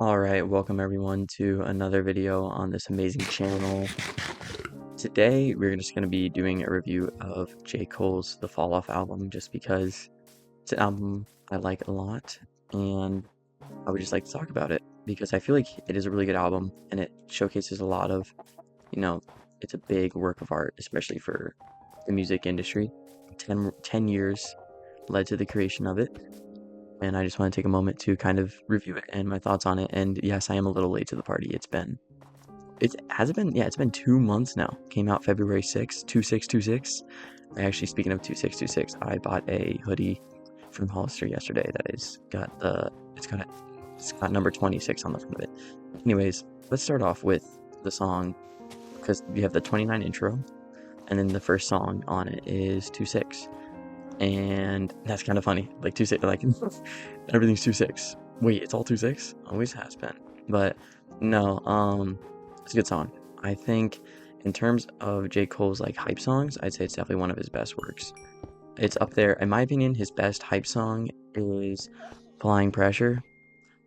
Alright, welcome everyone to another video on this amazing channel. Today we're just going to be doing a review of J. Cole's The Fall Off album just because it's an album I like a lot and I would just like to talk about it because I feel like it is a really good album and it showcases a lot of, you know, it's a big work of art, especially for the music industry. 10 years led to the creation of it. And I just want to take a moment to kind of review it and my thoughts on it. And yes, I am a little late to the party. It's been 2 months now. Came out February 6th, 2626. Actually, speaking of 2626, I bought a hoodie from Hollister yesterday that it's got number 26 on the front of it. Anyways, let's start off with the song because we have the 29 intro, and then the first song on it is 26. And that's kind of funny. Like 26, like everything's 26. Wait, it's all 26? Always has been. But no, it's a good song. I think in terms of J. Cole's like hype songs, I'd say it's definitely one of his best works. It's up there. In my opinion, his best hype song is Applying Pressure.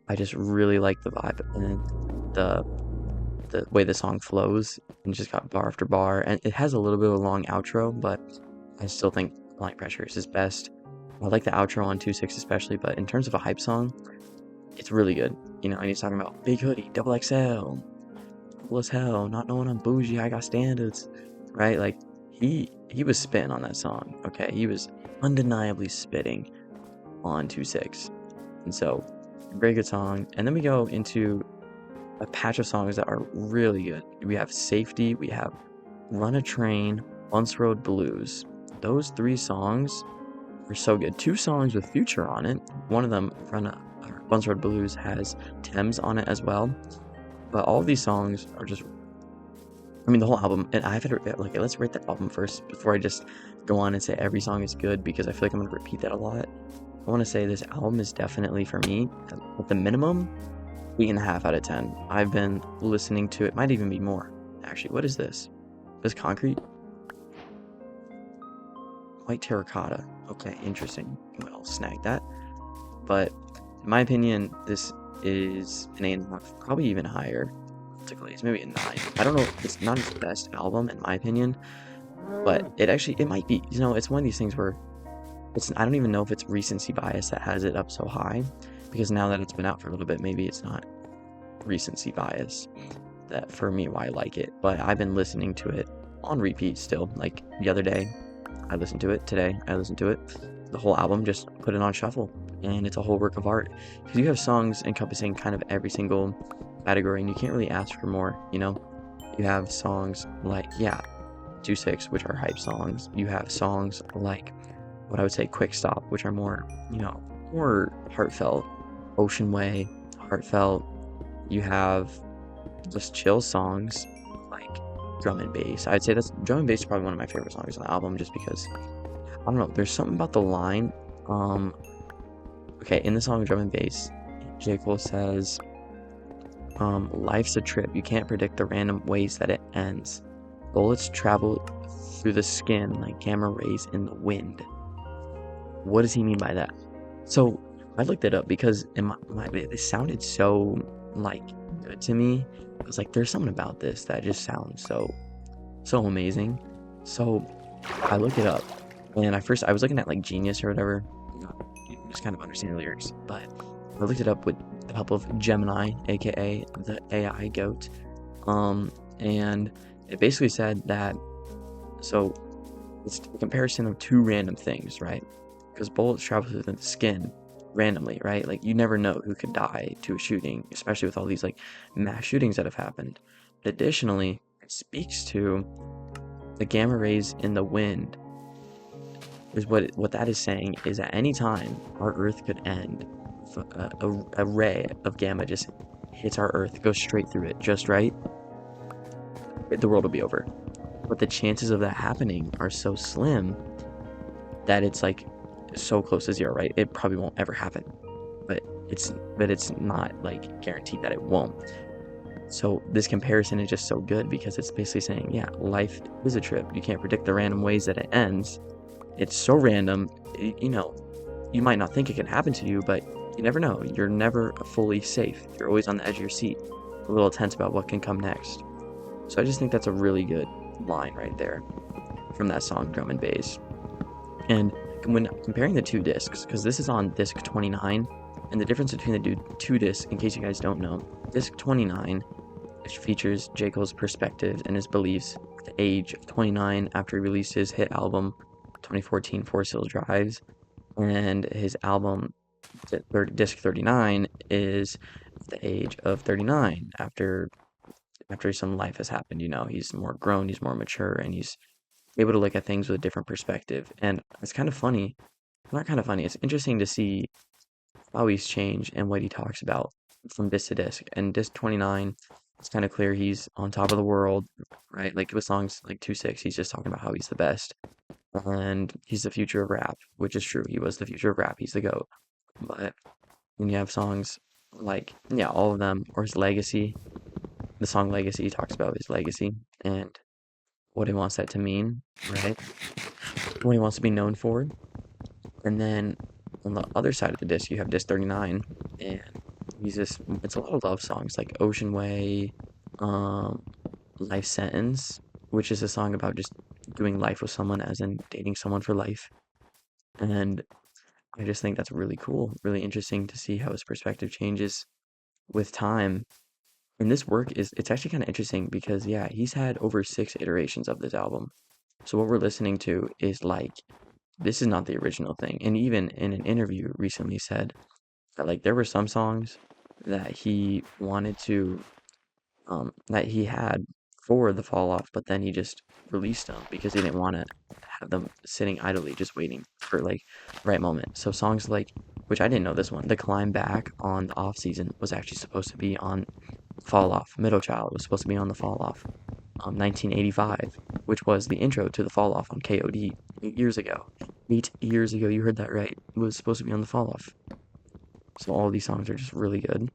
I just really like the vibe and the way the song flows and just got bar after bar. And it has a little bit of a long outro, but I still think Applying Pressure is his best. I like the outro on 2-6 especially, but in terms of a hype song, it's really good. You know, and he's talking about big hoodie, double XL, cool as hell, not knowing I'm bougie, I got standards, right? Like, he was spitting on that song, okay? He was undeniably spitting on 2-6. And so, very good song. And then we go into a patch of songs that are really good. We have Safety, we have Run a Train, Bunce Road Blues. Those three songs are so good. Two songs with Future on it. One of them, Bunce Road Blues, has Thames on it as well. But all of these songs are just, I mean, the whole album. And I have to, like, let's rate the album first before I just go on and say every song is good because I feel like I'm going to repeat that a lot. I want to say this album is definitely, for me, at the minimum, 8.5 out of 10. I've been listening to it, might even be more. Actually, what is this? This Concrete? White Terracotta. Okay, interesting. Well, snag that. But in my opinion, this is an 8.5, probably even higher. To Glaze, maybe a 9. I don't know. It's not his best album in my opinion, but it might be. You know, it's one of these things where I don't even know if it's recency bias that has it up so high, because now that it's been out for a little bit, maybe it's not recency bias that for me why I like it. But I've been listening to it on repeat still. Like the other day, I listened to it. Today, I listened to it. The whole album, just put it on shuffle, and it's a whole work of art. Because you have songs encompassing kind of every single category, and you can't really ask for more, you know? You have songs like, 2-6, which are hype songs. You have songs like, what I would say, Quick Stop, which are more, more heartfelt. Ocean Way, heartfelt. You have just chill songs like Drum and Bass. I'd say Drum and Bass is probably one of my favorite songs on the album just because, I don't know, there's something about the line. Okay, in the song Drum and Bass, J. Cole says, life's a trip. You can't predict the random ways that it ends. Bullets travel through the skin like gamma rays in the wind. What does he mean by that? So I looked it up because it sounded so like good to me. I was like, there's something about this that just sounds so amazing. So I looked it up, and I was looking at like Genius or whatever, just kind of understand the lyrics, but I looked it up with the help of Gemini, aka the AI goat, and it basically said that, so it's a comparison of two random things, right? Because bullets travel through the skin randomly, right? Like, you never know who could die to a shooting, especially with all these like mass shootings that have happened. But additionally, it speaks to the gamma rays in the wind. Is what that is saying is at any time our Earth could end. A ray of gamma just hits our Earth, goes straight through it, just right, the world will be over. But the chances of that happening are so slim that it's like so close to zero, right? It probably won't ever happen, but it's not like guaranteed that it won't. So this comparison is just so good because it's basically saying, life is a trip. You can't predict the random ways that it ends. It's so random, you might not think it can happen to you, but you never know. You're never fully safe. You're always on the edge of your seat, a little tense about what can come next. So I just think that's a really good line right there from that song, Drum and Bass. And when comparing the two discs, because this is on disc 29, and the difference between the two discs, in case you guys don't know, disc 29, which features J. Cole's perspective and his beliefs at the age of 29 after he released his hit album 2014 Forest Hills Drives, and his album disc 39 is at the age of 39 after some life has happened. He's more grown, he's more mature, and he's able to look at things with a different perspective. And it's kind of funny, not kind of funny, it's interesting to see how he's changed and what he talks about from disc to disc. And disc 29, it's kind of clear he's on top of the world, right? Like with songs like 2-6, he's just talking about how he's the best. And he's the future of rap, which is true. He was the future of rap. He's the GOAT. But when you have songs like, yeah, all of them, or his legacy, the song Legacy, he talks about his legacy and what he wants that to mean, right? What he wants to be known for. And then on the other side of the disc, you have disc 39, and it's a lot of love songs like Ocean Way, um, Life Sentence, which is a song about just doing life with someone, as in dating someone for life. And I just think that's really cool, really interesting to see how his perspective changes with time. And this work it's actually kind of interesting because, yeah, he's had over 6 iterations of this album. So what we're listening to is like, this is not the original thing. And even in an interview recently said that like there were some songs that he wanted to that he had for the fall off, but then he just released them because he didn't want to have them sitting idly, just waiting for like the right moment. So songs like, which I didn't know this one, The Climb Back on the off season was actually supposed to be on Fall Off. Middle Child was supposed to be on the Fall Off. 1985, which was the intro to the Fall Off on KOD 8 years ago. 8 years ago, you heard that right. It was supposed to be on the Fall Off. So all these songs are just really good.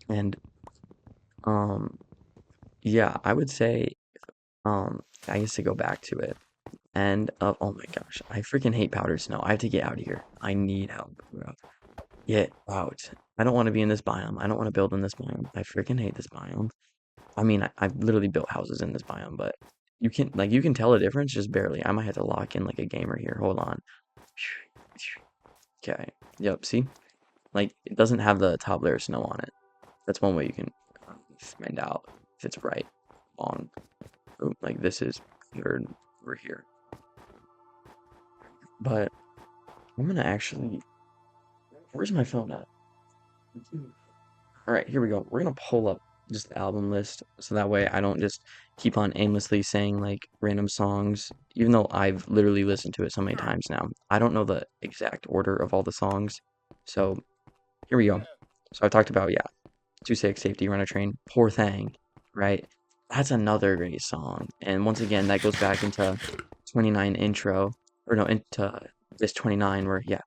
And um yeah, I would say I guess to go back to it. And oh my gosh, I freaking hate powder snow. I have to get out of here. I need help, bro. Get out. I don't want to be in this biome. I don't want to build in this biome. I freaking hate this biome. I mean, I've literally built houses in this biome, but you can tell a difference just barely. I might have to lock in like a gamer here. Hold on. Okay. Yep. See, like it doesn't have the top layer of snow on it. That's one way you can find out if it's right on. Like this is weird over here. But I'm gonna actually. Where's my phone at? All right, here we go. We're gonna pull up just the album list so that way I don't just keep on aimlessly saying like random songs, even though I've literally listened to it so many times now. I don't know the exact order of all the songs. So here we go. So I talked about, yeah, 2-6, Safety, Runner Train, Poor Thing, right? That's another great song. And once again, that goes back into 29 intro, or no, into this 29 where, yeah,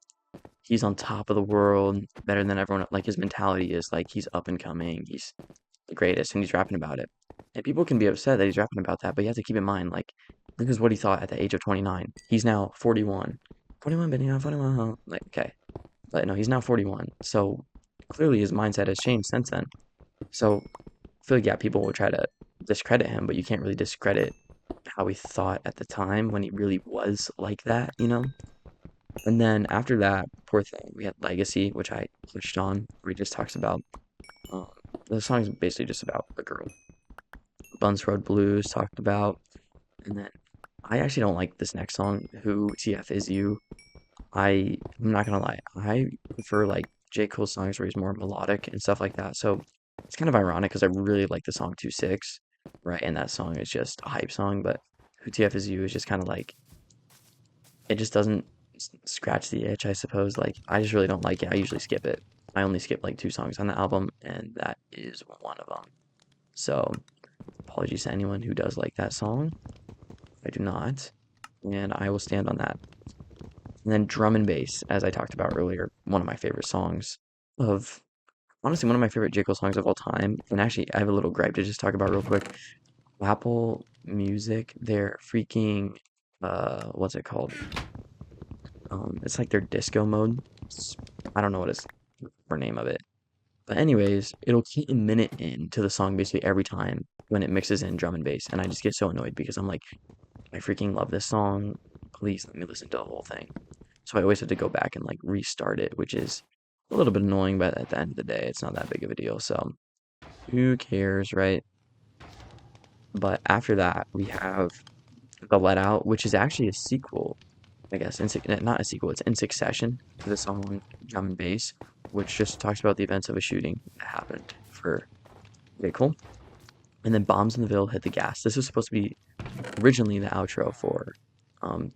he's on top of the world, better than everyone. Like his mentality is like he's up and coming, he's the greatest, and he's rapping about it. And people can be upset that he's rapping about that, but you have to keep in mind, like, this is what he thought at the age of 29. He's now 41. 41, but 41, huh? Like, okay. But no, he's now 41. So clearly his mindset has changed since then. So I feel like, yeah, people will try to discredit him, but you can't really discredit how he thought at the time when he really was like that, you know? And then after that, Poor Thing, we had Legacy, which I touched on, where he just talks about, um, the song is basically just about a girl. Buns Road Blues talked about, and then I actually don't like this next song, Who TF Is You. I'm not gonna lie, I prefer like J. Cole songs where he's more melodic and stuff like that. So it's kind of ironic because I really like the song 2-6, right? And that song is just a hype song, but Who TF Is You is just kind of like, it just doesn't scratch the itch, I suppose. Like, I just really don't like it. I usually skip it. I only skip like 2 songs on the album, and that is one of them. So, apologies to anyone who does like that song. I do not, and I will stand on that. And then Drum and Bass, as I talked about earlier, one of my favorite songs of, honestly, one of my favorite J. Cole songs of all time. And actually, I have a little gripe to just talk about real quick. Apple Music, their freaking, what's it called? It's like their disco mode. I don't know what it's for name of it. But anyways, it'll keep a minute into the song basically every time when it mixes in drum and bass, and I just get so annoyed because I'm like, I freaking love this song. Please let me listen to the whole thing. So I always have to go back and like restart it, which is a little bit annoying, but at the end of the day, it's not that big of a deal. So who cares, right? But after that, we have The Let Out, which is actually a sequel, I guess. Not a sequel, it's in succession to the song Drum and Bass, which just talks about the events of a shooting that happened for okay, cool. And then Bombs in the Ville Hit the Gas. This was supposed to be originally the outro for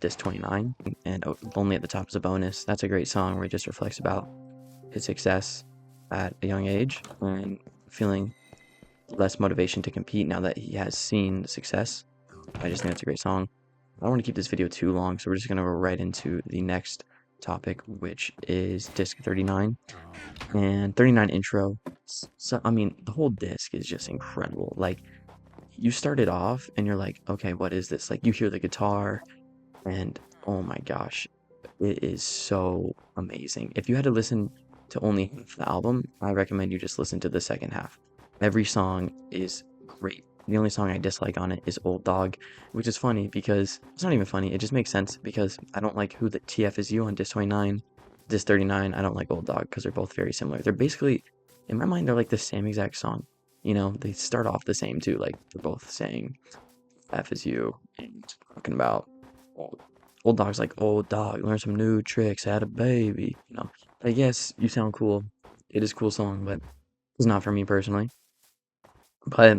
Disc 29, and Only at the Top is a bonus. That's a great song where he just reflects about his success at a young age and feeling less motivation to compete now that he has seen the success. I just think that's a great song. I don't want to keep this video too long, so we're just going to go right into the next topic, which is Disc 39 and 39 intro. So, I mean, the whole disc is just incredible. Like, you start it off and you're like, okay, what is this? Like, you hear the guitar, and oh my gosh, it is so amazing. If you had to listen to only half the album, I recommend you just listen to the second half. Every song is great. The only song I dislike on it is Old Dog, which is funny because it's not even funny. It just makes sense because I don't like Who the TF Is You on Disc 29. Disc 39, I don't like Old Dog because they're both very similar. They're basically, in my mind, they're like the same exact song. You know, they start off the same too. Like they're both saying F is you and talking about old dog's like, old dog, learn some new tricks, had a baby. You know, I guess you sound cool. It is a cool song, but it's not for me personally. But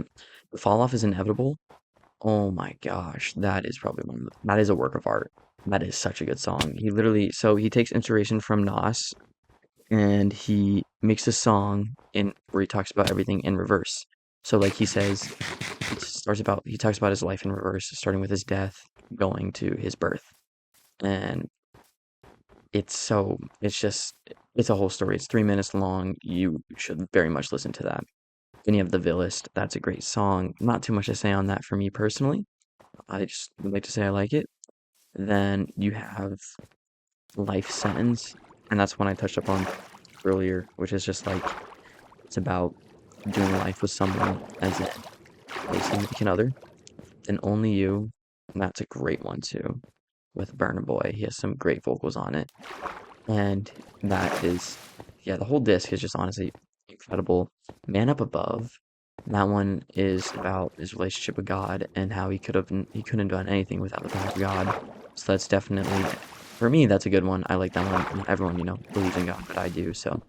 the fall off is inevitable. Oh my gosh, that is probably that is a work of art. That is such a good song. He literally, so he takes inspiration from Nas and he makes a song in where he talks about everything in reverse. So like he says, he talks about his life in reverse, starting with his death, going to his birth. And it's just, it's a whole story. It's 3 minutes long. You should very much listen to that. Then you have The Villist. That's a great song. Not too much to say on that for me personally. I just would like to say I like it. Then you have Life Sentence, and that's one I touched upon earlier, which is just like it's about doing life with someone as a significant other. Then Only You, and that's a great one too, with Burna Boy. He has some great vocals on it. And that is, yeah, the whole disc is just honestly incredible. Man Up Above, that one is about his relationship with God and how he couldn't have done anything without the power of God. So that's definitely, for me, that's a good one. I like that one. Not everyone, believes in God, but I do. So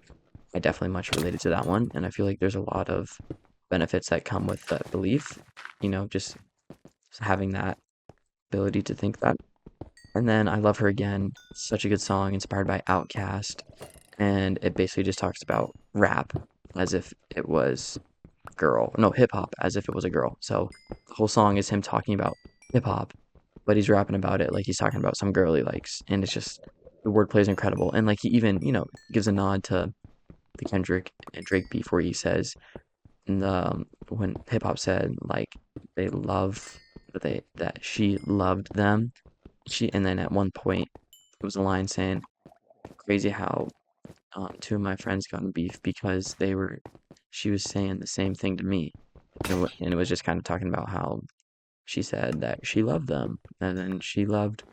I definitely much related to that one. And I feel like there's a lot of benefits that come with that belief, just having that ability to think that. And then I Love Her Again, such a good song inspired by Outkast. And it basically just talks about rap as if it was a girl. No, hip hop as if it was a girl. So the whole song is him talking about hip hop, but he's rapping about it like he's talking about some girl he likes. And it's just, the wordplay is incredible. And like he even, gives a nod to the Kendrick and Drake beef where he says, when hip hop said like they love that she loved them, and then at one point it was a line saying, crazy how two of my friends got in beef because she was saying the same thing to me. And it was just kind of talking about how she said that she loved them, and then she loved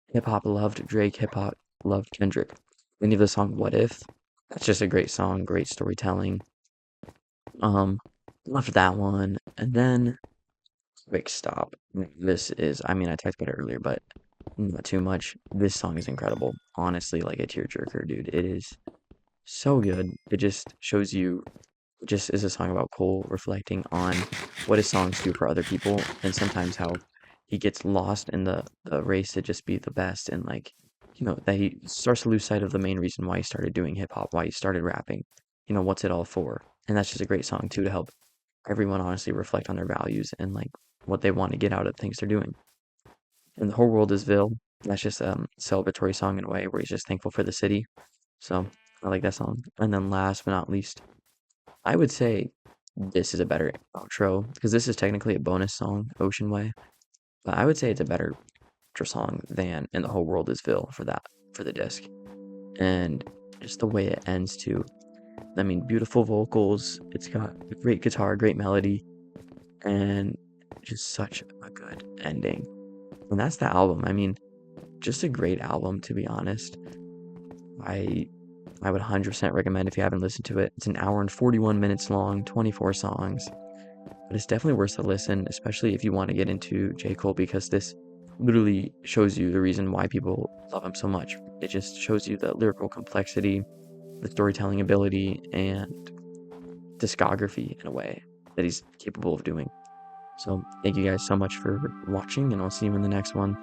hip hop, loved Drake, hip hop, loved Kendrick. Then you have the song What If. That's just a great song, great storytelling. Um, Loved that one. And then Quick Stop. This is, I mean, I talked about it earlier, but not too much. This song is incredible. Honestly, like a tearjerker, dude. It is so good. It just shows you, just is a song about Cole reflecting on what his songs do for other people, and sometimes how he gets lost in the race to just be the best, and like, that he starts to lose sight of the main reason why he started doing hip hop, why he started rapping. What's it all for? And that's just a great song too to help everyone honestly reflect on their values and like what they want to get out of things they're doing. And The Whole World Is Ville. That's just a celebratory song in a way where he's just thankful for the city. So I like that song. And then last but not least, I would say this is a better outro because this is technically a bonus song, Ocean Way. But I would say it's a better outro song than And the Whole World Is Ville for the disc. And just the way it ends too. I mean, beautiful vocals. It's got a great guitar, great melody, and just such a good ending. And that's the album. I mean, just a great album, to be honest. I would 100% recommend if you haven't listened to it. It's an hour and 41 minutes long, 24 songs. But it's definitely worth a listen, especially if you want to get into J. Cole, because this literally shows you the reason why people love him so much. It just shows you the lyrical complexity, the storytelling ability, and discography in a way that he's capable of doing. So thank you guys so much for watching, and I'll see you in the next one.